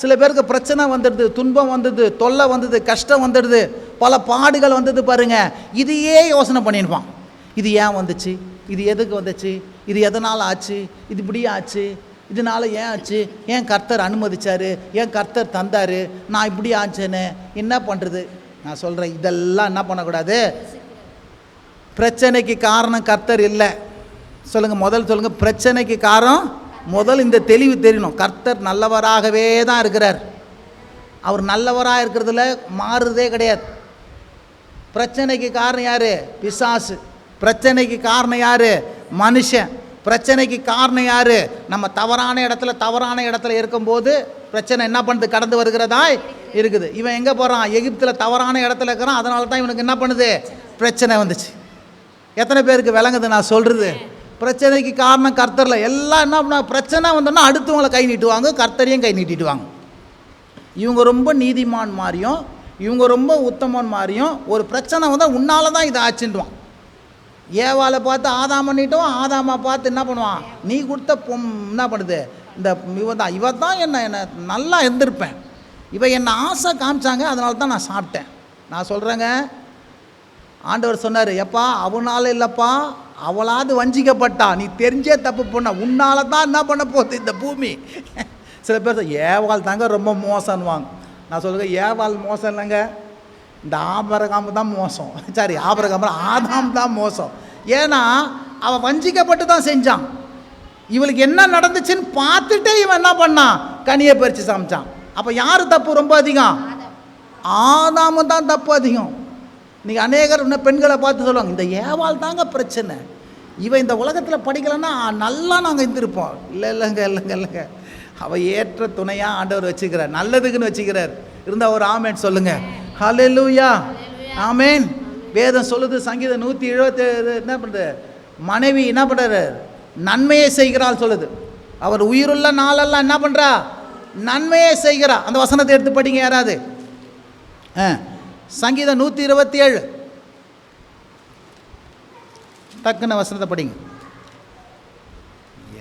சில பேருக்கு பிரச்சனை வந்துடுது, துன்பம் வந்தது, தொல்லை வந்தது, கஷ்டம் வந்துடுது, பல பாடுகள் வந்தது பாருங்க. இதையே யோசனை பண்ணிடுவான். இது ஏன் வந்துச்சு, இது எதுக்கு வந்துச்சு, இது எதனால் ஆச்சு, இது இப்படி ஆச்சு, இதனால ஏன் ஆச்சு, ஏன் கர்த்தர் அனுமதிச்சாரு, ஏன் கர்த்தர் தந்தாரு, நான் இப்படி ஆச்சேன்னு என்ன பண்ணுறது. நான் சொல்கிறேன், இதெல்லாம் என்ன பண்ணக்கூடாது. பிரச்சனைக்கு காரணம் கர்த்தர் இல்லை. சொல்லுங்கள், முதல் சொல்லுங்கள், பிரச்சனைக்கு காரணம் முதல் இந்த தெளிவு தெரியணும். கர்த்தர் நல்லவராகவே தான் இருக்கிறார். அவர் நல்லவராக இருக்கிறதுல மாறுறதே கிடையாது. பிரச்சனைக்கு காரணம் யார்? பிசாசு. பிரச்சனைக்கு காரணம் யார்? மனுஷன். பிரச்சனைக்கு காரணம் யார்? நம்ம தவறான இடத்துல இருக்கும்போது பிரச்சனை என்ன பண்ணுது? கடந்து வருகிறதா இருக்குது. இவன் எங்கே போகிறான்? எகிப்தில் தவறான இடத்துல இருக்கிறான். அதனால தான் இவனுக்கு என்ன பண்ணுது? பிரச்சனை வந்துச்சு. எத்தனை பேருக்கு விளங்குது நான் சொல்கிறது? பிரச்சனைக்கு காரணம் கர்த்தர்ல. எல்லாம் என்ன பண்ண, பிரச்சனை வந்தோன்னா அடுத்தவங்களை கை நீட்டுவாங்க, கர்த்தரையும் கை நீட்டிடுவாங்க. இவங்க ரொம்ப நீதிமான் மாதிரியும், இவங்க ரொம்ப உத்தமன் மாதிரியும், ஒரு பிரச்சனை வந்தால் உன்னால தான் இதை ஆச்சுடுவான். ஏவாளை பார்த்து ஆதாம் பண்ணிட்டோம், ஆதாமா பார்த்து என்ன பண்ணுவான்? நீ கொடுத்த என்ன பண்ணுது இந்த இவன் தான் என்ன நல்லா இருந்திருப்பேன், இவன் என்னை ஆசை காமிச்சாங்க, அதனால தான் நான் சாப்பிட்டேன். நான் சொல்கிறேங்க, ஆண்டவர் சொன்னார், எப்பா அவனால இல்லைப்பா, அவளாவது வஞ்சிக்கப்பட்டா, நீ தெரிஞ்சே தப்பு பண்ண, உன்னால தான் என்ன பண்ண போகுது இந்த பூமி. சில பேர் ஏவாள் தாங்க ரொம்ப மோசம்வாங்க. நான் சொல்லுங்கள், ஏவாள் மோசம் இல்லைங்க, இந்த ஆபரகாம் தான் மோசம். சரி, ஆபரகாம் ஆதாம் தான் மோசம். ஏன்னா அவன் வஞ்சிக்கப்பட்டு தான் செஞ்சான். இவளுக்கு என்ன நடந்துச்சுன்னு பார்த்துட்டே இவன் என்ன பண்ணான்? கனியை பறித்து சமைச்சான். அப்போ யார் தப்பு ரொம்ப அதிகம்? ஆதாமு தான் தப்பு அதிகம். இன்றைக்கி அநேகர் இன்னும் பெண்களை பார்த்து சொல்லுவாங்க, இந்த ஏவாள் தாங்க பிரச்சனை, இவன் இந்த உலகத்தில் படிக்கலைன்னா நல்லா நாங்கள் இருந்திருப்போம். இல்லைங்க, அவள் ஏற்ற துணையாக ஆண்டவர் வச்சுக்கிறார், நல்லதுக்குன்னு வச்சுக்கிறார். இருந்தால் ஒரு ஆமேன் சொல்லுங்கள். ஹல்லேலூயா, ஆமேன். வேதம் சொல்லுது, சங்கீதம் 177 என்ன பண்ணுறது, மனைவி என்ன பண்ணுறாரு? நன்மையை செய்கிறாள் சொல்லுது. அவர் உயிருள்ள நாளெல்லாம் என்ன பண்ணுறா? நன்மையை செய்கிறா. அந்த வசனத்தை எடுத்து படிங்க யாராவது. சங்கீதம் 127 டக்குன்னு வசனத்தை படிங்க.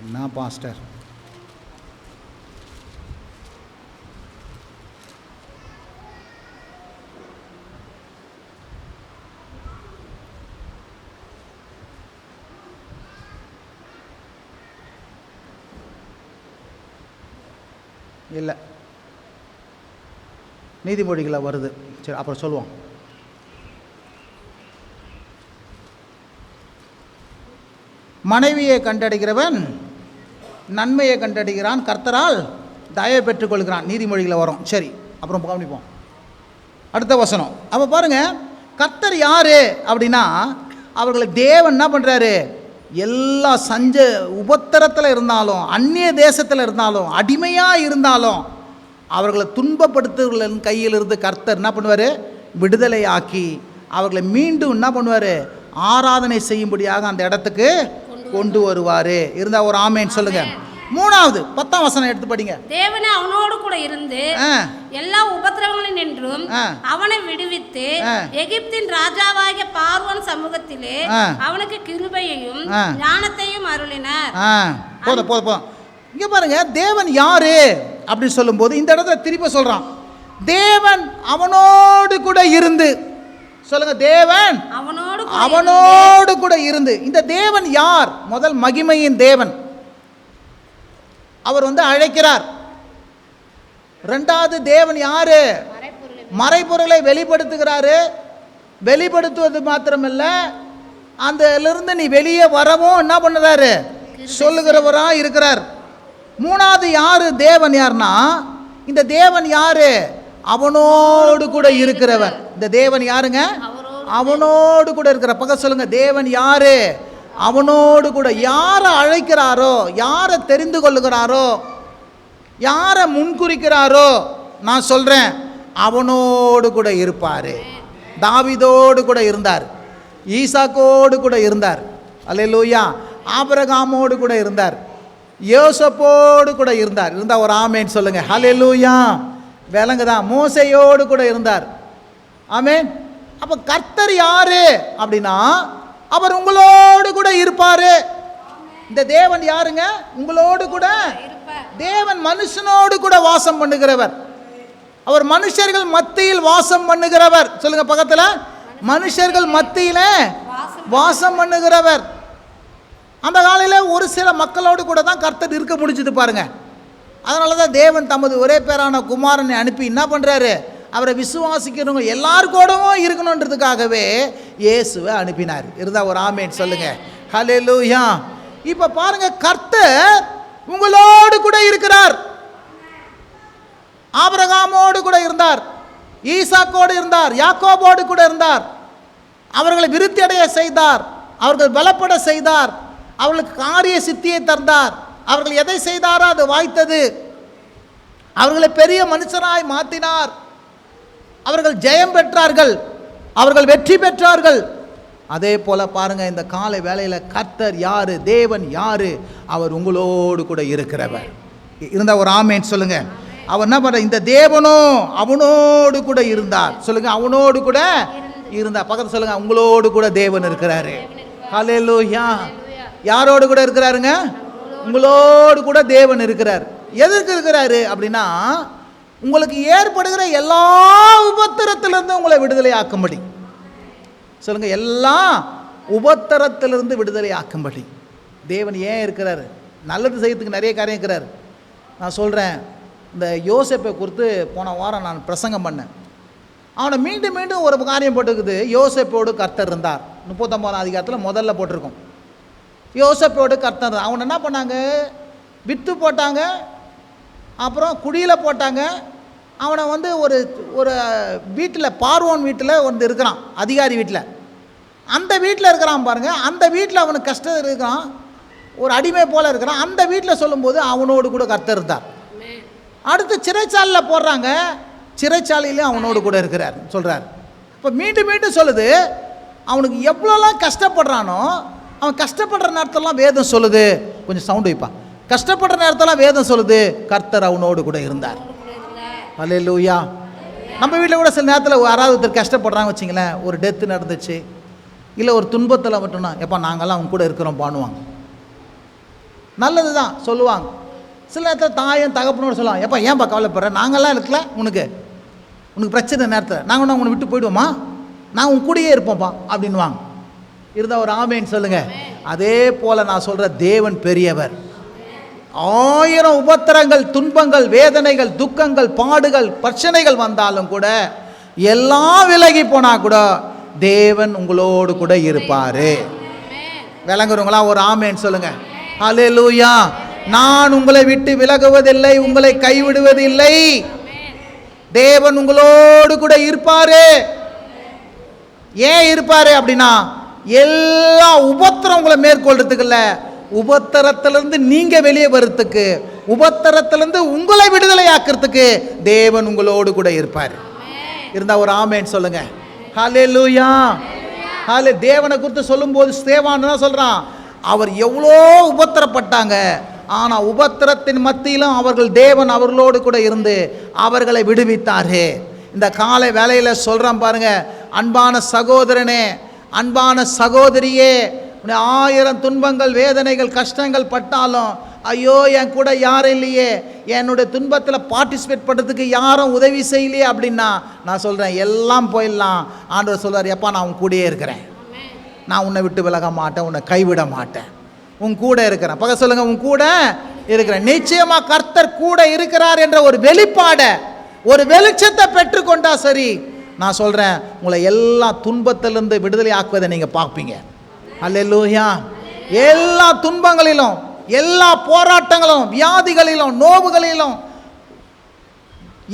என்ன பாஸ்டர், இல்லை நீதிமொழிகளை வருது. சரி, அப்புறம் சொல்லுவோம். மனைவியை கண்டடைகிறவன் நன்மையை கண்டடைகிறான், கர்த்தரால் தயவை பெற்றுக்கொள்கிறான். நீதிமொழிகளை வரும். சரி, அப்புறம் கவனிப்போம் அடுத்த வசனம். அப்போ பாருங்கள், கர்த்தர் யார் அப்படின்னா, அவர்களை தேவன் என்ன பண்ணுறாரு? எல்லா உபத்திரத்தில் இருந்தாலும், அந்நிய தேசத்தில் இருந்தாலும், அடிமையாக இருந்தாலும், அவர்களை துன்பப்படுத்துகிறவர்களின் கையிலிருந்து கர்த்தர் என்ன பண்ணுவார்? விடுதலை ஆக்கி அவர்களை மீண்டும் என்ன பண்ணுவார்? ஆராதனை செய்யும்படியாக அந்த இடத்துக்கு கொண்டு வருவார். இருந்தால் ஒரு ஆமேன் சொல்லுங்க. மூணாவது 10ஆம் வசனம் எடுத்து படிங்க. தேவனே அவனோடு கூட இருந்து எல்லா உபத்திரவங்களில் நின்றும் அவனை விடுவித்து எகிப்தின் ராஜாவாகிய பார்வோன் சமூகத்திலே அவனுக்கு கிருபையையும் ஞானத்தையும் அருளினார். போதும். இங்க பாருங்க, தேவன் யாரு அப்படின்னு சொல்லும்போது இந்த இடத்துல திருப்பி சொல்றான், தேவன் அவனோடு கூட இருந்து. சொல்லுங்க, தேவன் அவனோடு கூட இருந்து. இந்த தேவன் யார்? முதல் மகிமையின் தேவன், அவர் அழைக்கிறார். ரெண்டாவது தேவன் யாரு? மறைபொருளை வெளிப்படுத்துகிறாரு. வெளிப்படுத்துவது மாத்திரமல்ல, அந்த இருந்து நீ வெளியே வரவும் என்ன பண்ணுறாரு? சொல்லுகிறவரா இருக்கிறார். மூணாவது யாரு? தேவன் யாருன்னா, இந்த தேவன் யாரு? அவனோடு கூட இருக்கிறவர். இந்த தேவன் யாருங்க? அவனோடு கூட இருக்கிற. பக்கம் சொல்லுங்க, தேவன் யாரு? அவனோடு கூட. யாரை அழைக்கிறாரோ, யாரை தெரிந்து கொள்ளுகிறாரோ, யாரை முன்குறிக்கிறாரோ, நான் சொல்றேன், அவனோடு கூட இருப்பாரு. தாவீதோடு கூட இருந்தார், ஈசாக்கோடு கூட இருந்தார், அல்லேலூயா. ஆபிரகாமோடு கூட இருந்தார், யோசப்போடு கூட இருந்தார். இருந்தா ஒரு ஆமேன் சொல்லுங்க. ஹல்லேலூயா. விளங்குதான்? மோசையோடு கூட இருந்தார். ஆமேன். அப்ப கர்த்தர் யாரு அப்படின்னா, அவர் உங்களோடு கூட இருப்பாரு. இந்த தேவன் யாருங்க? உங்களோடு கூட. தேவன் மனுஷனோடு கூட வாசம் பண்ணுகிறவர். அவர் மனுஷர்கள் மத்தியில் வாசம் பண்ணுகிறவர். சொல்லுங்க பக்கத்துல, மனுஷர்கள் மத்தியில வாசம் பண்ணுகிறவர். அந்த காலையில் ஒரு சில மக்களோடு கூட தான் கர்த்தர் இருக்க முடிஞ்சது பாருங்க. அதனால தான் தேவன் தமது ஒரே பேரான குமாரனை அனுப்பி என்ன பண்ணுறாரு? அவரை விசுவாசிக்கிறவங்க எல்லாருக்கூடவும் இருக்கணுன்றதுக்காகவே இயேசுவை அனுப்பினார். இருந்தா ஒரு ஆமேன் சொல்லுங்க. ஹல்லேலூயா. இப்போ பாருங்க, கர்த்தர் உங்களோடு கூட இருக்கிறார். ஆபிரகாமோடு கூட இருந்தார், ஈசாக்கோடு இருந்தார், யாக்கோபோடு கூட இருந்தார். அவர்களை விருத்தி அடைய செய்தார், அவர்கள் பலப்பட செய்தார், அவர்களுக்கு காரிய சித்தியை தந்தார். அவர்கள் எதை செய்தாரோ அது வாய்த்தது. அவர்களை பெரிய மனுஷராய் மாற்றினார். அவர்கள் ஜெயம் பெற்றார்கள், அவர்கள் வெற்றி பெற்றார்கள். அதே போல பாருங்க, இந்த காலை வேளையில் கர்த்தர் யாரு? தேவன் யாரு? அவர் உங்களோடு கூட இருக்கிறவர். இருந்தா ஒரு ஆமேன் சொல்லுங்க. அவர் என்ன பண்ற? இந்த தேவனோ அவனோடு கூட இருந்தார். சொல்லுங்க, அவனோடு கூட இருந்தா. பக்கத்துல சொல்லுங்க, உங்களோடு கூட தேவன் இருக்கிறாரு. ஹல்லேலூயா. யாரோடு கூட இருக்கிறாருங்க? உங்களோடு கூட தேவன் இருக்கிறார். எதற்கு இருக்கிறாரு அப்படின்னா, உங்களுக்கு ஏற்படுகிற எல்லா உபத்திரத்திலிருந்து உங்களை விடுதலை ஆக்கும்படி. சொல்லுங்க, எல்லா உபத்திரத்திலிருந்து விடுதலை ஆக்கும்படி தேவன் ஏன் இருக்கிறாரு? நல்லது செய்யறதுக்கு நிறைய காரியம் இருக்கிறார். நான் சொல்கிறேன், இந்த யோசேப்பை குறித்து போன வாரம் நான் பிரசங்கம் பண்ணேன். அவனை மீண்டும் மீண்டும் ஒரு காரியம் போட்டுக்குது. யோசேப்போடு கர்த்தர் இருந்தார். 39ஆம் அதிகாரத்தில் முதல்ல போட்டிருக்கோம். யோசேப்போடு கர்த்தர். அவனை என்ன பண்ணாங்க? விற்று போட்டாங்க, அப்புறம் குடியில் போட்டாங்க. அவனை வந்து ஒரு ஒரு வீட்டில், பார்வோன் வீட்டில் வந்து இருக்கிறான், அதிகாரி வீட்டில். அந்த வீட்டில் இருக்கிறான் பாருங்க. அந்த வீட்டில் அவனுக்கு கஷ்டம் இருக்கிறான், ஒரு அடிமை போல் இருக்கிறான். அந்த வீட்டில் சொல்லும்போது அவனோடு கூட கர்த்தர் இருந்தார். அடுத்து சிறைச்சாலையில் போடுறாங்க, சிறைச்சாலையிலையும் அவனோடு கூட இருக்கிறார் சொல்கிறார். இப்போ மீண்டும் மீண்டும் சொல்லுது, அவனுக்கு எவ்வளோலாம் கஷ்டப்படுறானோ, அவன் கஷ்டப்படுற நேரத்தெல்லாம் வேதம் சொல்லுது. கொஞ்சம் சவுண்டு வைப்பா. கஷ்டப்படுற நேரத்தெல்லாம் வேதம் சொல்லுது, கர்த்தர் அவனோடு கூட இருந்தார். ஹல்லேலூயா. நம்ம வீட்டில் கூட சில நேரத்தில் யாராவது ஒருத்தர் கஷ்டப்படுறாங்க வச்சிங்களேன், ஒரு டெத்து நடந்துச்சு, இல்லை ஒரு துன்பத்தில் மட்டும்னா, எப்போ நாங்கள்லாம் அவங்க கூட இருக்கிறோம் பாணுவாங்க. நல்லது தான் சொல்லுவாங்க. சில நேரத்தில் தாயும் தகப்பனோடு சொல்லுவாங்க, எப்போ ஏன்பா கவலைப்படுற, நாங்கள்லாம் இருக்கல, உனக்கு பிரச்சனை நேரத்தில் நாங்கள் உன்னை விட்டு போயிடுவோமா, நான் உன் கூடயே இருப்போம்ப்பா அப்படின்வாங்க. இருந்தால் ஒரு ஆமேன்னு சொல்லுங்கள். அதே போல் நான் சொல்கிற தேவன் பெரியவர். 1000 உபத்திரங்கள், துன்பங்கள், வேதனைகள், துக்கங்கள், பாடுகள், பிரச்சனைகள் வந்தாலும் கூட, எல்லாம் விலகி போனால் கூட தேவன் உங்களோடு கூட இருப்பார். விளங்குறவங்களா? ஒரு ஆமேன்னு சொல்லுங்க. ஹல்லேலூயா. நான் உங்களை விட்டு விலகுவதில்லை, உங்களை கைவிடுவதில்லை. தேவன் உங்களோடு கூட இருப்பாரு. ஏன் இருப்பாரு அப்படின்னா, எல்லா உபத்திரம் உங்களை மேற்கொள்றதுக்கு இல்லை, உபத்திரத்திலிருந்து நீங்க வெளியே வர்றதுக்கு, உபத்திரத்திலிருந்து உங்களை விடுதலை ஆக்கிறதுக்கு தேவன் உங்களோடு கூட இருப்பார். இருந்தா ஒரு ஆமேன் சொல்லுங்க. ஹல்லேலூயா. ஹல்லே. தேவனை குறித்து சொல்லும்போது ஸ்தேவான் தான் சொல்றான், அவர் எவ்வளோ உபத்திரப்பட்டாங்க, ஆனால் உபத்திரத்தின் மத்தியிலும் அவர்கள் தேவன் அவர்களோடு கூட இருந்து அவர்களை விடுவித்தாரு. இந்த காலை வேளையில் சொல்கிறேன் பாருங்க, அன்பான சகோதரனே, அன்பான சகோதரியே, 1000 துன்பங்கள், வேதனைகள், கஷ்டங்கள் பட்டாலும், ஐயோ என் கூட யாரும் இல்லையே, என்னுடைய துன்பத்தில் பார்ட்டிசிபேட் பண்ணுறதுக்கு யாரும் உதவி செய்யலையே அப்படின்னா, நான் சொல்கிறேன் எல்லாம் போயிடலாம். ஆண்டவர் சொல்கிறார், எப்பா நான் உன் கூடயே இருக்கிறேன், நான் உன்னை விட்டு விலக மாட்டேன், உன்னை கைவிட மாட்டேன், உன் கூட இருக்கிறேன். பக்கம் சொல்லுங்க, உன் கூட இருக்கிறேன். நிச்சயமாக கர்த்தர் கூட இருக்கிறார் என்ற ஒரு வெளிப்பாடை, ஒரு வெளிச்சத்தை பெற்றுக்கொண்டா சரி, நான் சொல்கிறேன் உங்களை எல்லா துன்பத்திலிருந்து விடுதலை ஆக்குவதை நீங்கள் பார்ப்பீங்க. அல்லேலூயா. எல்லா துன்பங்களிலும், எல்லா போராட்டங்களும், வியாதிகளிலும், நோவுகளிலும்,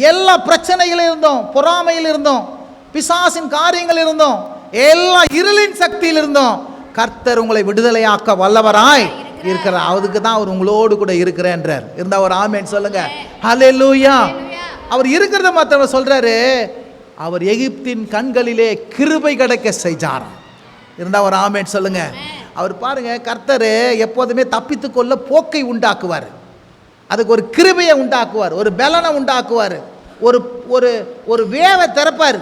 எல்லா பிரச்சனைகளில் இருந்தோம், பொறாமையில் இருந்தோம், பிசாசின் காரியங்கள் இருந்தோம், எல்லா இருளின் சக்தியில் இருந்தோம், கர்த்தர் உங்களை விடுதலையாக்க வல்லவராய் இருக்கிறார். அதுக்கு தான் அவர் உங்களோடு கூட இருக்கிறேன்றார். இருந்தா ஒரு ஆமேன் சொல்லுங்க. ஹல்லேலூயா. அவர் இருக்கிறத மாத்திரம் சொல்றாரு, அவர் எகிப்தின் கண்களிலே கிருபை கிடைக்க செய்தார். இருந்தா ஒரு ஆமேன் சொல்லுங்க. அவர் பாருங்க, கர்த்தர் எப்போதுமே தப்பித்துக்கொள்ள போக்கை உண்டாக்குவார், அதுக்கு ஒரு கிருபையை உண்டாக்குவார், ஒரு பலனை உண்டாக்குவார், ஒரு ஒரு ஒரு வேவை திறப்பார்.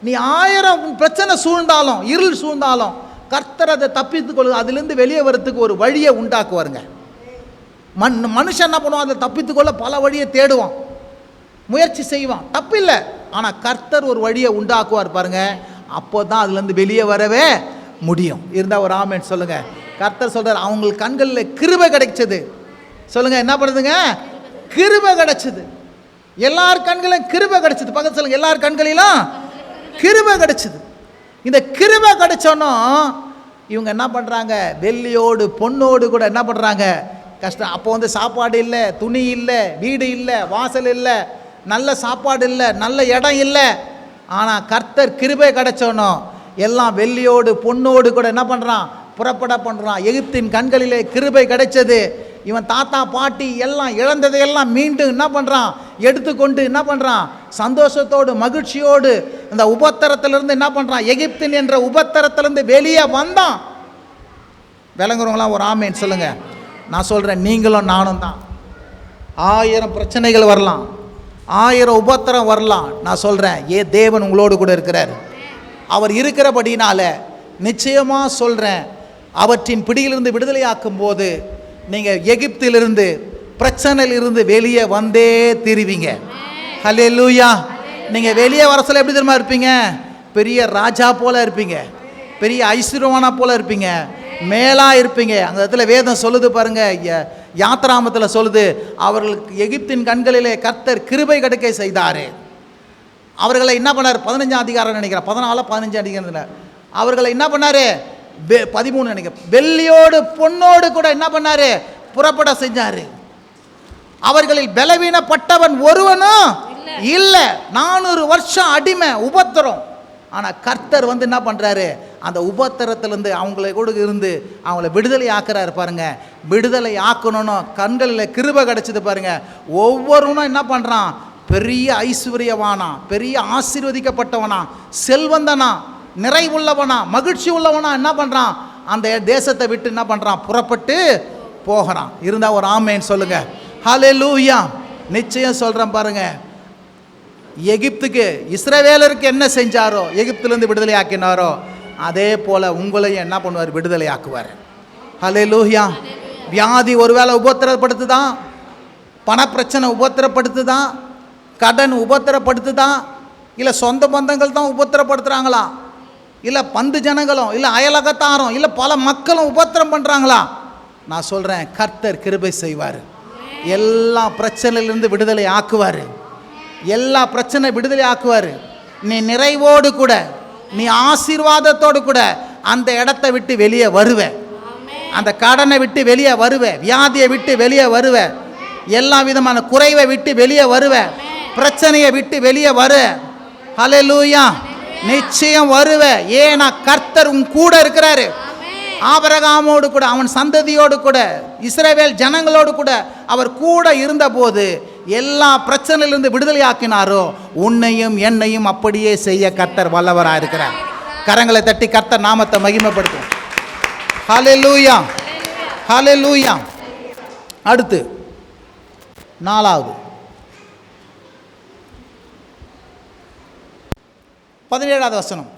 நீ 1000 பிரச்சனை சூழ்ந்தாலும், இருள் சூழ்ந்தாலும், கர்த்தர் அதை தப்பித்துக் கொள்ள, அதிலிருந்து வெளியே வரத்துக்கு ஒரு வழியை உண்டாக்குவாருங்க. மனுஷன் என்ன பண்ணுவான்? அதை தப்பித்துக்கொள்ள பல வழியை தேடுவான், முயற்சி செய்வான், தப்பில்லை. ஆனால் கர்த்தர் ஒரு வழியை உண்டாக்குவார் பாருங்க. அப்போ தான் அதுலேருந்து வெளியே வரவே முடியும். இருந்தால் ஒரு ஆமென் சொல்லுங்க. கர்த்தர் சொல்கிறார், அவங்களுக்கு கண்களில் கிருபை கிடைச்சது. சொல்லுங்க, என்ன பண்ணுதுங்க? கிருபை கிடைச்சது. எல்லார் கண்களிலும் கிருபை கிடைச்சது. பக்கத்து சொல்லுங்க, எல்லார் கண்களிலும் கிருபை கிடைச்சது. இந்த கிருபை கிடைச்சோன்னா இவங்க என்ன பண்ணுறாங்க? வெள்ளியோடு பொண்ணோடு கூட என்ன பண்ணுறாங்க? கஷ்டம். அப்போ வந்து சாப்பாடு இல்லை, துணி இல்லை, வீடு இல்லை, வாசல் இல்லை, நல்ல சாப்பாடு இல்லை, நல்ல இடம் இல்லை. ஆனால் கர்த்தர் கிருபை கிடைச்சோனோ எல்லாம் வெள்ளியோடு பொண்ணோடு கூட என்ன பண்ணுறான்? புறப்பட பண்ணுறான். எகிப்தின் கண்களிலே கிருபை கிடைச்சது. இவன் தாத்தா பாட்டி எல்லாம் இழந்ததையெல்லாம் மீண்டும் என்ன பண்ணுறான்? எடுத்துக்கொண்டு என்ன பண்ணுறான்? சந்தோஷத்தோடு மகிழ்ச்சியோடு இந்த உபத்திரத்திலிருந்து என்ன பண்ணுறான்? எகிப்தின் என்ற உபத்திரத்திலிருந்து வெளியே வந்தான். விளங்குறவங்களாம் ஒரு ஆமேன் சொல்லுங்க. நான் சொல்கிறேன், நீங்களும் நானும் தான். 1000 பிரச்சனைகள் வரலாம், 1000 உபத்திரம் வரலாம். நான் சொல்கிறேன், தேவன் உங்களோடு கூட இருக்கிறார். அவர் இருக்கிறபடினால நிச்சயமாக சொல்கிறேன், அவற்றின் பிடியிலிருந்து விடுதலையாக்கும் போது நீங்கள் எகிப்திலிருந்து பிரச்சனையிலிருந்து வெளியே வந்தே தீருவீங்க. ஹல்லேலூயா. நீங்கள் வெளியே வர சொல்ல எப்படி தெரியுமா இருப்பீங்க? பெரிய ராஜா போல இருப்பீங்க, பெரிய ஐஸ்வர்யவானா போல இருப்பீங்க, மேலாக இருப்பீங்க. அந்த இடத்துல வேதம் சொல்லுது பாருங்க, யாத்ராமத்தில் சொல்லுது, அவர்களுக்கு எகிப்தின் கண்களிலே கர்த்தர் கிருபை கிடைக்க செய்தார். அவர்களை என்ன பண்ணார்? 15ஆம் அதிகாரம் நினைக்கிறேன், 14 15 அதிகாரத்தில் அவர்களை என்ன பண்ணார்? 13 நினைக்கிறேன், வெள்ளியோடு பொண்ணோடு கூட என்ன பண்ணார்? புறப்பட செஞ்சார். அவர்களில் பலவீனப்பட்டவன் ஒருவனும் இல்லை. 400 வருஷம் அடிமை உபத்திரம். ஆனால் கர்த்தர் வந்து என்ன பண்ணுறாரு? அந்த உபத்திரத்திலேருந்து அவங்களை கூட இருந்து அவங்கள விடுதலை ஆக்குறாரு பாருங்க. விடுதலை ஆக்கணும்னு கண்களில் கிருபை கிடச்சிது பாருங்க. ஒவ்வொருவனும் என்ன பண்ணுறான்? பெரிய ஐஸ்வர்யவானா, பெரிய ஆசீர்வதிக்கப்பட்டவனா, செல்வந்தனா, நிறைவுள்ளவனா, மகிழ்ச்சி உள்ளவனா என்ன பண்ணுறான்? அந்த தேசத்தை விட்டு என்ன பண்ணுறான்? புறப்பட்டு போகிறான். இருந்தால் ஒரு ஆமேன் சொல்லுங்க. ஹல்லேலூயா. நிச்சயம் சொல்கிறேன் பாருங்க, எகிப்துக்கு இஸ்ரவேலருக்கு என்ன செஞ்சாரோ, எகிப்திலிருந்து விடுதலை ஆக்கினாரோ, அதே போல் உங்களையும் என்ன பண்ணுவார்? விடுதலை ஆக்குவார். ஹல்லேலூயா. வியாதி ஒருவேளை உபத்திரப்படுத்துதான், பணப்பிரச்சனை உபத்திரப்படுத்துதான், கடன் உபத்திரப்படுத்துதான், இல்லை சொந்த பந்தங்கள் தான் உபத்திரப்படுத்துகிறாங்களா, இல்லை பந்து ஜனங்களும், இல்லை அயலகத்தாரும், இல்லை பல மக்களும் உபத்திரம் பண்ணுறாங்களா? நான் சொல்கிறேன், கர்த்தர் கிருபை செய்வார். எல்லா பிரச்சனையிலிருந்து விடுதலை ஆக்குவார். எல்லா பிரச்சனை விடுதலை ஆக்குவார். நீ நிறைவோடு கூட, நீ ஆசீர்வாதத்தோடு கூட அந்த இடத்தை விட்டு வெளியே வருவ. அந்த கடனை விட்டு வெளியே வருவ, வியாதியை விட்டு வெளியே வருவ, எல்லா விதமான குறைவை விட்டு வெளியே வருவ, பிரச்சனையை விட்டு வெளியே வரு. ஹல்லேலூயா. நிச்சயம் வருவ. ஏன்னா கர்த்தர் உன் கூட இருக்கிறாரு. ஆபிரகாமோடு கூட, அவன் சந்ததியோடு கூட, இஸ்ரவேல் ஜனங்களோடு கூட அவர் கூட இருந்தபோது எல்லா பிரச்சனையிலிருந்து விடுதலை ஆக்கினாரோ, உன்னையும் என்னையும் அப்படியே செய்ய கர்த்தர் வல்லவராக இருக்கிறார். கரங்களை தட்டி கர்த்தர் நாமத்தை மகிமைப்படுத்தும். ஹல்லேலூயா, ஹல்லேலூயா. அடுத்து 4வது 17வது வசனம்.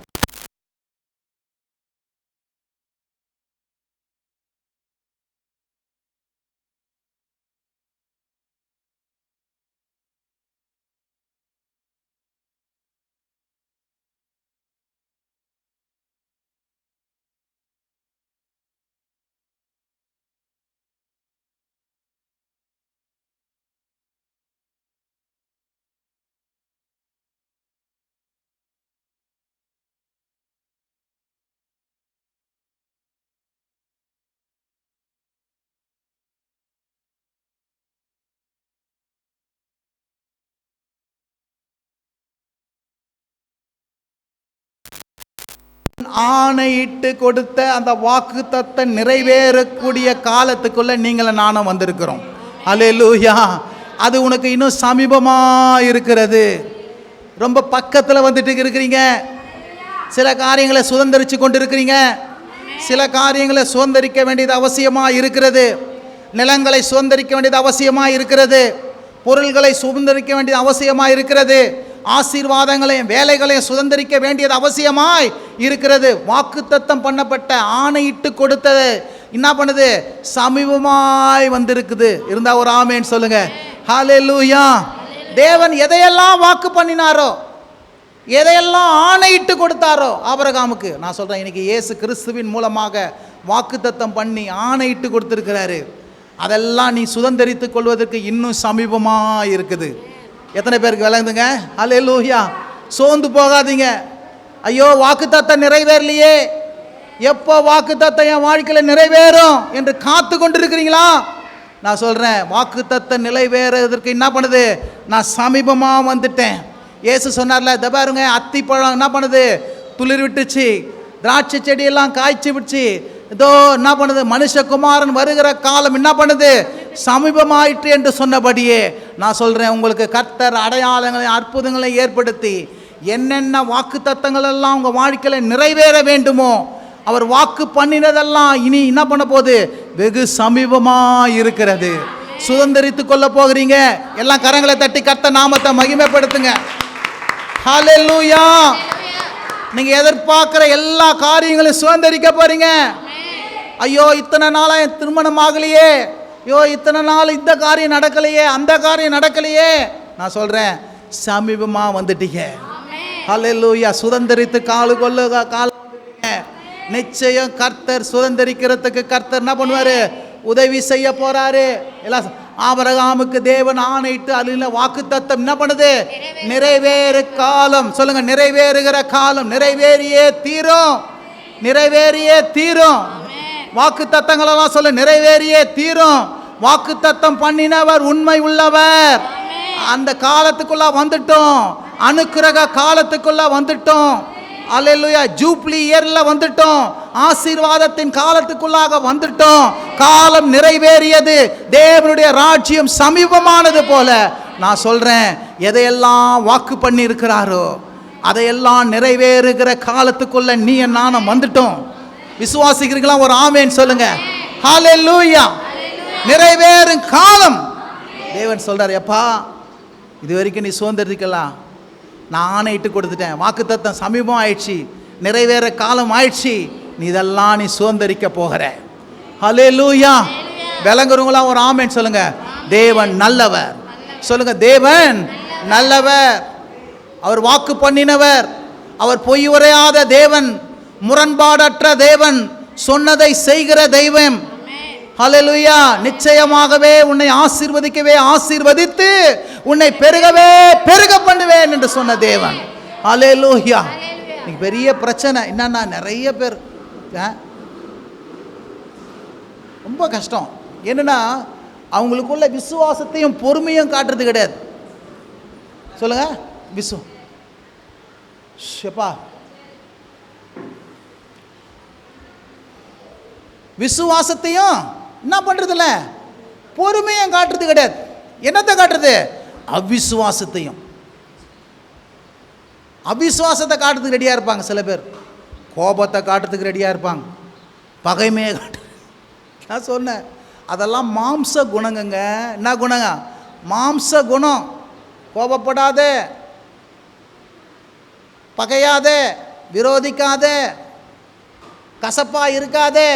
ஆணையிட்டு கொடுத்த அந்த வாக்குத்தத்தம் நிறைவேறக்கூடிய காலத்துக்குள்ள நீங்களும் நானும் வந்திருக்கிறோம். அல்லேலூயா. அது உனக்கு இன்னும் சமீபமாக இருக்கிறது. ரொம்ப பக்கத்தில் வந்துட்டு இருக்கிறீங்க. சில காரியங்களை சுதந்திரிச்சு கொண்டு இருக்கிறீங்க. சில காரியங்களை சுதந்திரிக்க வேண்டியது அவசியமாக இருக்கிறது. நிலங்களை சுதந்திரிக்க வேண்டியது அவசியமாக இருக்கிறது. பொருள்களை சுதந்திரிக்க வேண்டியது அவசியமாக இருக்கிறது. ஆசீர்வாதங்களையும் வேலைகளையும் சுதந்திரிக்க வேண்டியது அவசியமாய் இருக்கிறது. வாக்குத்தத்தம் பண்ணப்பட்ட ஆணையிட்டு கொடுத்தது என்ன பண்ணுது? சமீபமாய் வந்திருக்குது. இருந்தா ஒரு ஆமேன் சொல்லுங்க. ஹல்லேலூயா. தேவன் எதையெல்லாம் வாக்கு பண்ணினாரோ, எதையெல்லாம் ஆணையிட்டு கொடுத்தாரோ ஆபிரகாமுக்கு, நான் சொல்றேன், இன்னைக்கு இயேசு கிறிஸ்துவின் மூலமாக வாக்குத்தத்தம் பண்ணி ஆணையிட்டு கொடுத்திருக்கிறாரு. அதெல்லாம் நீ சுதந்திரித்துக் கொள்வதற்கு இன்னும் சமீபமாக இருக்குது. எத்தனை பேருக்கு விளங்குதுங்க? ஹல்லேலூயா. சோர்ந்து போகாதீங்க. ஐயோ வாக்குத்தத்தம் நிறைவேறலையே, எப்போ வாக்குத்தத்தம் என் வாழ்க்கையில் நிறைவேறும் என்று காத்து கொண்டிருக்கிறீங்களா? நான் சொல்கிறேன், வாக்குத்தத்தம் நிறைவேறதற்கு என்ன பண்ணுது? நான் சமீபமாக வந்துட்டேன். இயேசு சொன்னார்ல, இதை பாருங்க, அத்திப்பழம் என்ன பண்ணுது? துளிர் விட்டுச்சு, திராட்சை செடியெல்லாம் காய்ச்சி விடுச்சு, இதோ என்ன பண்ணுது? மனுஷகுமாரன் வருகிற காலம் என்ன பண்ணுது? சமீபமாயிற்று என்று சொன்னபடியே நான் சொல்கிறேன், உங்களுக்கு கர்த்தர் அடையாளங்களை அற்புதங்களை ஏற்படுத்தி என்னென்ன வாக்கு தத்தங்கள் எல்லாம் உங்கள் வாழ்க்கையில் நிறைவேற வேண்டுமோ, அவர் வாக்கு பண்ணினதெல்லாம் இனி என்ன பண்ண போகுது? வெகு சமீபமாக இருக்கிறது. சுதந்திரித்து கொள்ள போகிறீங்க. எல்லாம் கரங்களை தட்டி கர்த்தர் நாமத்தை மகிமைப்படுத்துங்க. ஹல்லேலூயா. நீங்க எதிர்பார்க்கிற எல்லா காரியங்களையும் சுதந்திரிக்க போறீங்க. ஐயோ இத்தனை நாளா என் திருமணம் ஆகலையே, ஐயோ இத்தனை நாள் இந்த காரியம் நடக்கலையே, அந்த காரியம் நடக்கலையே, நான் சொல்றேன் சமீபமா வந்துட்டீங்க. ஹல்லேலூயா. சுதந்திரித்து காலு கொள்ள கால நிச்சயம் கர்த்தர் சுதந்திரிக்கிறதுக்கு கர்த்தர் என்ன பண்ணுவாரு? உதவி செய்ய போறாரு. எல்லாம் ஆபிரகாமுக்கு தேவன் ஆணையிட்டு அதில் வாக்குத்தத்தம் என்ன பண்ணுது? நிறைவேறு காலம். சொல்லுங்க, நிறைவேறுகிற காலம். நிறைவேறியே தீரும், நிறைவேறியே தீரும். வாக்குத்தத்தங்கள் எல்லாம் சொல்ல நிறைவேறியே தீரும். வாக்குத்தத்தம் பண்ணினவர் உண்மை உள்ளவர். அந்த காலத்துக்குள்ள வந்துட்டோம், அனுக்கிரக காலத்துக்குள்ள வந்துட்டோம். அல்லேலூயா. ஜூப்ளி இயர்ல வந்துட்டோம், ஆசீர்வாதத்தின் காலத்துக்குள்ளாக வந்துட்டோம். காலம் நிறைவேறியது, தேவனுடைய ராஜ்யம் சமீபமானது போல நான் சொல்றேன், எதையெல்லாம் வாக்கு பண்ணி இருக்கிறாரோ அதையெல்லாம் நிறைவேறுகிற காலத்துக்குள்ள நீ நானும் வந்துட்டோம். விசுவாசிக்கிறீங்களா? ஒரு ஆமேன் சொல்லுங்க. ஹல்லேலூயா. நிறைவேறும் காலம். தேவன் சொல்றார், எப்பா இது வரைக்கும் நீ சுதந்திரிக்கலாம், நான் ஆணையிட்டு கொடுத்துட்டேன், வாக்குத்தத்தம் சமீபம் ஆயிடுச்சு, நிறைவேற காலம் ஆயிடுச்சு, நீ இதெல்லாம் நீ சுதந்திரிக்க போகிற. ஹல்லேலூயா. விளங்குறவங்களா ஒரு ஆமென் சொல்லுங்க. தேவன் நல்லவர். சொல்லுங்க, தேவன் நல்லவர். அவர் வாக்கு பண்ணினவர், அவர் பொய் உரையாத தேவன், முரண்பாடற்ற தேவன், சொன்னதை செய்கிற தெய்வம். ஹல்லேலூயா. நிச்சயமாகவே உன்னை ஆசீர்வதிக்கவே ஆசீர்வதித்து உன்னை பெருகவே பெருக பண்ணுவேன் என்று சொன்ன தேவன். ஹல்லேலூயா. இன்னைக்கு பெரிய பிரச்சனை என்னன்னா, நிறைய பேர் ரொம்ப கஷ்டம். என்னன்னா, அவங்களுக்குள்ள விசுவாசத்தையும் பொறுமையும் காட்டுறது கிடையாது. சொல்லுங்க, விசுவாசத்தையும் என்ன பண்றது இல்ல, பொறுமையும் காட்டுறது கிடையாது. என்னத்தை காட்டுறது? அவிசுவாசத்தையும். அவிசுவாசத்தை காட்டுறதுக்கு ரெடியாக இருப்பாங்க சில பேர், கோபத்தை காட்டுறதுக்கு ரெடியாக இருப்பாங்க, பகைமையை காட்டு. நான் சொன்னேன், அதெல்லாம் மாம்ச குணங்க. என்ன குணங்க? மாம்ச குணம். கோபப்படாதே, பகையாதே, விரோதிக்காதே, கசப்பா இருக்காதே,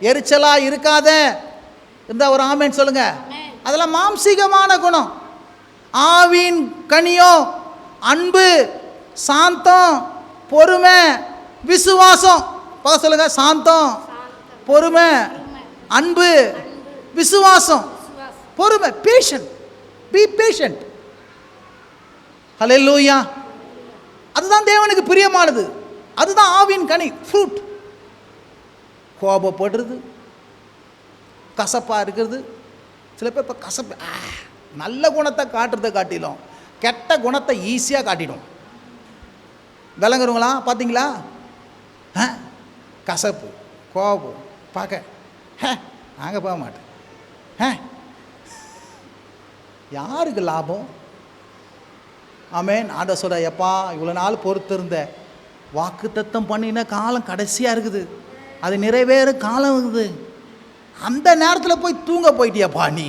எரிச்சலா இருக்காதே. இந்த ஒரு ஆமேன் சொல்லுங்க. அதெல்லாம் மாம்சீகமான குணம். ஆவின் கனியோ அன்பு, சாந்தம், பொறுமை, விசுவாசம். பார்க்க சொல்லுங்க, சாந்தம், பொறுமை, அன்பு, விசுவாசம், பொறுமை, பேஷண்ட். B patient. ஹல்லேலூயா. அதுதான் தேவனுக்கு பிரியமானது. அதுதான் ஆவின் கனி, ஃப்ரூட். கோபப்படுறது, கசப்பாக இருக்கிறது. சில பேர் இப்போ கசப்பு, நல்ல குணத்தை காட்டுறதை காட்டிலும் கெட்ட குணத்தை ஈஸியாக காட்டிடும். விளங்குறவங்களா பார்த்தீங்களா? கசப்பு, கோபம், பகை, நாங்கள் போக மாட்டேன். யாருக்கு லாபம்? ஆமேன். ஆண்ட சொல்ற, எப்பா இவ்வளோ நாள் பொறுத்திருந்த, வாக்குத்தத்தம் பண்ணின காலம் கடைசியாக இருக்குது, அது நிறைவேற காலம் இருக்குது. அந்த நேரத்தில் போய் தூங்க போயிட்டியாப்பா நீ.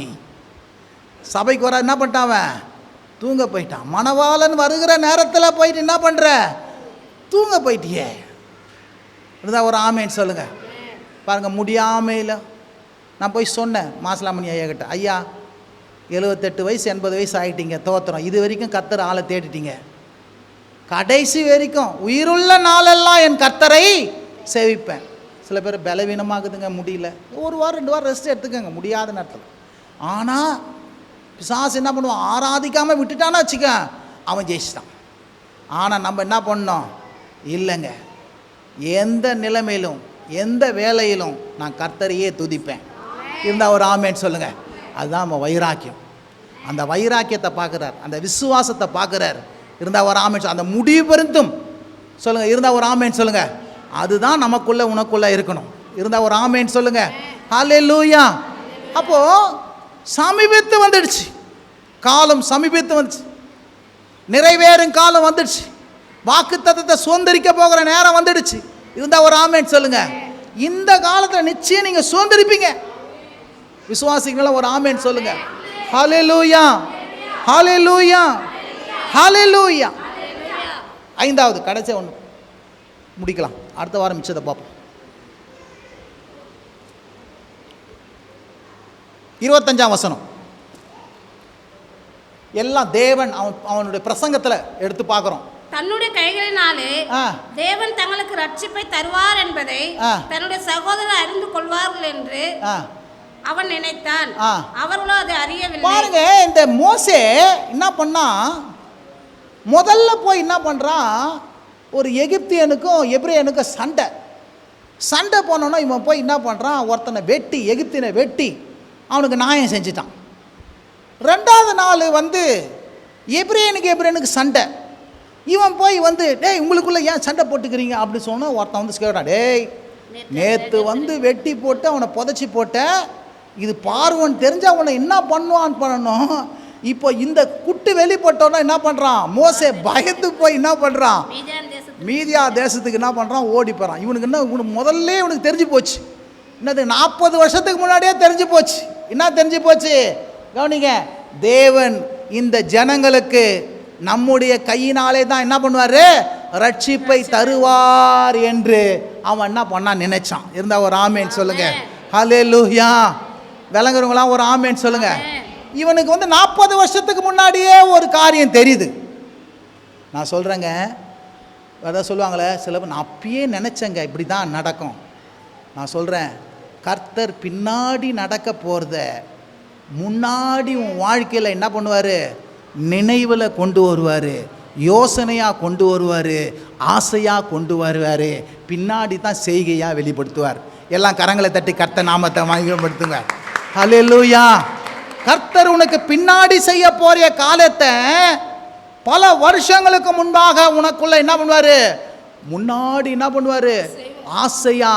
சபைக்கு வர என்ன பண்ணிட்டாவன்? தூங்க போயிட்டான். மணவாளன் வருகிற நேரத்தில் போயிட்டு என்ன பண்ணுற? தூங்க போயிட்டியே. இதுதான் ஒரு ஆமேன்னு சொல்லுங்கள். பாருங்கள், முடியாமையில் நான் போய் சொன்னேன் மாசிலாமணி ஐயா கிட்ட, ஐயா 78 வயசு 80 வயசு ஆகிட்டீங்க, தோத்திரம். இது வரைக்கும் கர்த்தர் ஆளை தேடிட்டீங்க, கடைசி வரைக்கும் உயிருள்ள நாளெல்லாம் என் கர்த்தரை சேவிப்பேன். சில பேர் பலவீனமாகுதுங்க, முடியல, 1 வாரம் 2 வாரம் ரெஸ்ட் எடுத்துக்கங்க முடியாத நேரத்தில். ஆனால் பிசாசு என்ன பண்ணுவான்? ஆராதிக்காமல் விட்டுட்டான்னு வச்சுக்க, அவன் ஜெயிச்சிட்டான். ஆனால் நம்ம என்ன பண்ணோம்? இல்லைங்க, எந்த நிலைமையிலும் எந்த வேலையிலும் நான் கர்த்தரையே துதிப்பேன். இருந்தால் ஒரு ஆமேன்னு சொல்லுங்கள். அதுதான் நம்ம வைராக்கியம். அந்த வைராக்கியத்தை பார்க்குறார், அந்த விசுவாசத்தை பார்க்குறார். இருந்தால் ஒரு ஆமேன். அந்த முடிவு பெருந்தும் சொல்லுங்கள். இருந்தால் ஒரு ஆமேன்னு சொல்லுங்கள். அதுதான் நமக்குள்ளே உனக்குள்ளே இருக்கணும். இருந்தால் ஒரு ஆமேன்னு சொல்லுங்கள். ஹல்லேலூயா. அப்போது சமீபத்து வந்துடுச்சு, காலம் சமீபத்து வந்துச்சு, நிறைவேறும் காலம் வந்துடுச்சு, வாக்குத்தத்தத்தை சுதந்திரிக்க போகிற நேரம் வந்துடுச்சு. இருந்தால் ஒரு ஆமேன்னு சொல்லுங்கள். இந்த காலத்தில் நிச்சயம் நீங்கள் சுதந்திரிப்பீங்க. விசுவாசிகள ஒரு ஆமேன்னு சொல்லுங்க. ஹல்லேலூயா, ஹல்லேலூயா, ஹல்லேலூயா. 5வது கடைசி ஒன்று முடிக்கலாம், அடுத்த வாரம் மிச்சத்தை பார்ப்போம். 25ஆம் வசனம் எல்லாம் தேவன் அவனுடைய பிரசங்கத்தில் எடுத்து பார்க்குறோம். தன்னுடைய கைகளினாலே தேவன் தங்களுக்கு ரட்சிப்பை தருவார் என்பதை தன்னுடைய சகோதரர் அறிந்து கொள்வார்கள் என்று அவன் நினைத்தான். அவர்களோ அதை அறியவில்லை. பாருங்க, இந்த மோசே என்ன பண்ணா? முதல்ல போய் என்ன பண்றான்? ஒரு எகிப்தியனுக்கும் எபிரேயனுக்கும் சண்டை போனோன்னா இவன் போய் என்ன பண்ணுறான்? ஒருத்தனை வெட்டி, எகிப்தியனை வெட்டி அவனுக்கு நியாயம் செஞ்சிட்டான். 2வது நாள் வந்து எபிரேயனுக்கு சண்டை. இவன் போய் வந்து, டேய் உங்களுக்குள்ளே ஏன் சண்டை போட்டுக்கிறீங்க அப்படி சொன்னால் ஒருத்தன் வந்து கேட்டான், டேய் நேற்று வந்து வெட்டி போட்டு அவனை புதைச்சி போட்ட, இது பார்வன் தெரிஞ்சா அவனை என்ன பண்ணுவான்னு பண்ணணும். இப்போ இந்த குட்டு வெளிப்பட்டோன்னா என்ன பண்ணுறான்? மோசே பயந்து போய் என்ன பண்ணுறான்? மீதியா தேசத்துக்கு என்ன பண்ணுறான்? ஓடி போகிறான். இவனுக்கு என்ன, இவனுக்கு முதல்ல இவனுக்கு தெரிஞ்சு போச்சு. என்னது, 40 வருஷத்துக்கு முன்னாடியே தெரிஞ்சு போச்சு. என்ன தெரிஞ்சு போச்சு? கவனிங்க, தேவன் இந்த ஜனங்களுக்கு நம்முடைய கையினாலே தான் என்ன பண்ணுவார்? ரட்சிப்பை தருவார் என்று அவன் என்ன பண்ணான் நினைச்சான். இருந்தால் ஒரு ஆமேன்னு சொல்லுங்க. ஹல்லேலூயா. விளங்குறவங்களாம் ஒரு ஆமேன்னு சொல்லுங்க. இவனுக்கு வந்து 40 வருஷத்துக்கு முன்னாடியே ஒரு காரியம் தெரியுது. நான் சொல்கிறேங்க, அதான் சொல்லுவாங்களே சில பேர், நான் அப்பயே நினச்சேங்க இப்படி தான் நடக்கும். நான் சொல்கிறேன், கர்த்தர் பின்னாடி நடக்க போகிறத முன்னாடி உன் வாழ்க்கையில் என்ன பண்ணுவார்? நினைவில் கொண்டு வருவார், யோசனையாக கொண்டு வருவார், ஆசையாக கொண்டு வருவார். பின்னாடி தான் செய்கையாக வெளிப்படுத்துவார். எல்லாம் கரங்களை தட்டி கர்த்தர் நாமத்தை மகிமைப்படுத்துங்க. ஹல்லேலூயா. கர்த்தர் உனக்கு பின்னாடி செய்ய போகிற காலத்தை பல வருஷங்களுக்கு முன்பாக உனக்குள்ள என்ன பண்ணுவார்? முன்னாடி என்ன பண்ணுவார்? ஆசையா,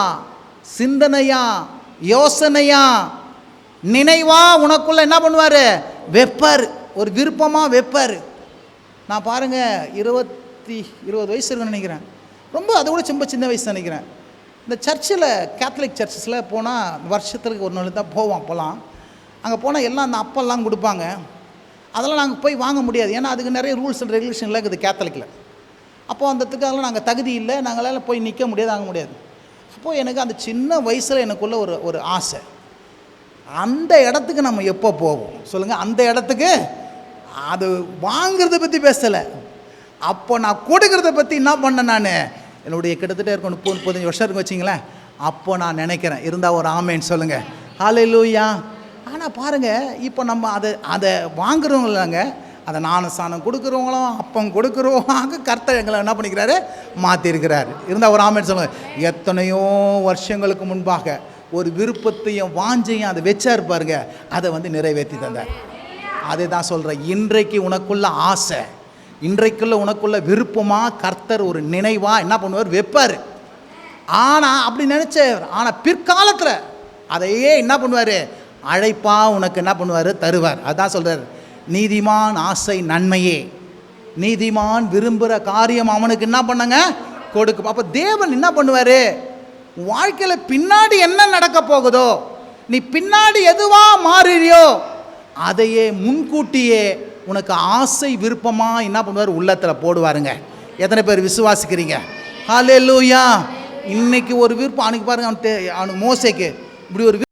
சிந்தனையா, யோசனையா, நினைவா உனக்குள்ள என்ன பண்ணுவார்? வெப்பார். ஒரு விருப்பமாக வெப்பார். நான் பாருங்கள், 20 வயசு இருக்குன்னு நினைக்கிறேன். ரொம்ப அதை விட ரொம்ப சின்ன வயசு நினைக்கிறேன். இந்த சர்ச்சில், கேத்தலிக் சர்ச்சஸில் போனால் வருஷத்துக்கு ஒரு நாள் தான் போகலாம். அங்கே போனால் எல்லாம் அந்த அப்பெல்லாம் கொடுப்பாங்க. அதெல்லாம் நாங்கள் போய் வாங்க முடியாது, ஏன்னா அதுக்கு நிறைய ரூல்ஸ் அண்ட் ரெகுலேஷன்லாம் இருக்குது கேத்தலிக்கில். அப்போது அந்தத்துக்கு அதெல்லாம் நாங்கள் தகுதி இல்லை, நாங்களால் போய் நிற்க முடியாது, வாங்க முடியாது. அப்போது எனக்கு அந்த சின்ன வயசில் எனக்குள்ள ஒரு ஆசை, அந்த இடத்துக்கு நம்ம எப்போ போவோம் சொல்லுங்கள்? அந்த இடத்துக்கு அது வாங்கிறத பற்றி பேசலை, அப்போ நான் கொடுக்கறத பற்றி என்ன பண்ணேன்? நான் என்னுடைய கிட்டத்தட்ட இருக்கும் 30-35 வருஷம் இருக்கும் வச்சிங்களேன். அப்போ நான் நினைக்கிறேன். இருந்தால் ஒரு ஆமேன்னு சொல்லுங்கள். ஹல்லேலூயா. ஆனால் பாருங்கள், இப்போ நம்ம அதை வாங்குறவங்களாங்க, அதை ஞானஸ்நானம் கொடுக்குறவங்களும் அப்பம் கொடுக்குறவங்க கர்த்தர் எங்களை என்ன பண்ணிக்கிறாரு? மாற்றிருக்கிறாரு. இருந்தால் ஒரு ஆமேன்னு சொல்லுங்கள். எத்தனையோ வருஷங்களுக்கு முன்பாக ஒரு விருப்பத்தையும் வாஞ்சையும் அதை வச்சாரு பாருங்க, அதை வந்து நிறைவேற்றி தந்தார். அதை தான் சொல்கிறேன், இன்றைக்கு உனக்குள்ள ஆசை, இன்றைக்குள்ள உனக்குள்ள விருப்பமாக கர்த்தர் ஒரு நினைவாக என்ன பண்ணுவார்? வைப்பார். ஆனால் அப்படி நினச்சார். ஆனால் பிற்காலத்தில் அதையே என்ன பண்ணுவார்? அழைப்பா உனக்கு என்ன பண்ணுவார்? தருவார். அதான் சொல்கிறார், நீதிமான் ஆசை நன்மையே, நீதிமான் விரும்புகிற காரியம் அவனுக்கு என்ன பண்ணுங்க? கொடுக்கும். அப்போ தேவன் என்ன பண்ணுவார்? வாழ்க்கையில் பின்னாடி என்ன நடக்க போகுதோ, நீ பின்னாடி எதுவாக மாறிறியோ அதையே முன்கூட்டியே உனக்கு ஆசை விருப்பமாக என்ன பண்ணுவார், உள்ளத்தில் போடுவாருங்க. எத்தனை பேர் விசுவாசிக்கிறீங்க? ஹல்லேலூயா. இன்னைக்கு ஒரு விருப்பம், அன்னைக்கு பாருங்க அவனுக்கு மோசேக்கு இப்படி ஒரு